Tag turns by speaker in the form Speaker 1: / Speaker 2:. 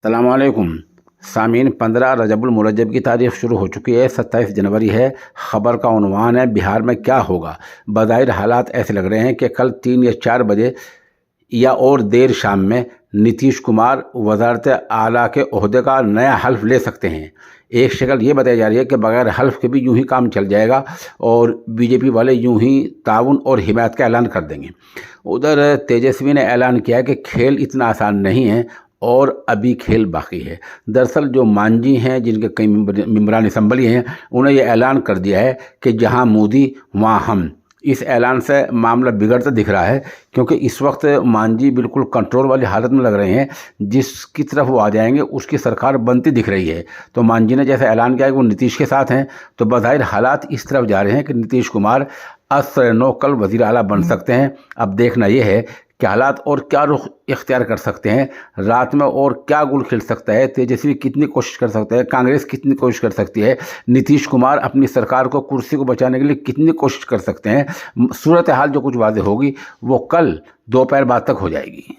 Speaker 1: अस्सलाम वालेकुम सामीन। 15 रजबुल मुरज्जब की तारीख शुरू हो चुकी है। 27 जनवरी है। ख़बर का उन्वान है बिहार में क्या होगा। बज़ाहिर हालात ऐसे लग रहे हैं कि कल 3 या 4 बजे या और देर शाम में नीतीश कुमार वज़ारत आला के ओहदे का नया हल्फ ले सकते हैं। एक शक्ल ये बताई जा रही है कि बगैर हल्फ के भी यूं ही काम चल जाएगा और बीजेपी वाले यूं ही ताउन और हिमायत का ऐलान कर देंगे। उधर तेजस्वी ने ऐलान किया कि खेल इतना आसान नहीं है और अभी खेल बाकी है। दरअसल जो मांझी हैं, जिनके कई मेंबरान असम्बली हैं, उन्हें यह ऐलान कर दिया है कि जहां मोदी वहां हम। इस ऐलान से मामला बिगड़ता दिख रहा है, क्योंकि इस वक्त मांझी बिल्कुल कंट्रोल वाली हालत में लग रहे हैं। जिसकी तरफ वो आ जाएंगे उसकी सरकार बनती दिख रही है। तो मांझी ने जैसे ऐलान किया कि वो नीतीश के साथ हैं, तो बज़ाहिर हालात इस तरफ जा रहे हैं कि नीतीश कुमार असर नो कल वज़ीर आला बन सकते हैं। अब देखना यह है कि हालात और क्या रुख इख्तियार कर सकते हैं, रात में और क्या गुल खिल सकता है, तेजस्वी कितनी कोशिश कर सकता है, कांग्रेस कितनी कोशिश कर सकती है, नीतीश कुमार अपनी सरकार को कुर्सी को बचाने के लिए कितनी कोशिश कर सकते हैं। सूरत हाल जो कुछ वाज़ेह होगी वो कल दोपहर बाद तक हो जाएगी।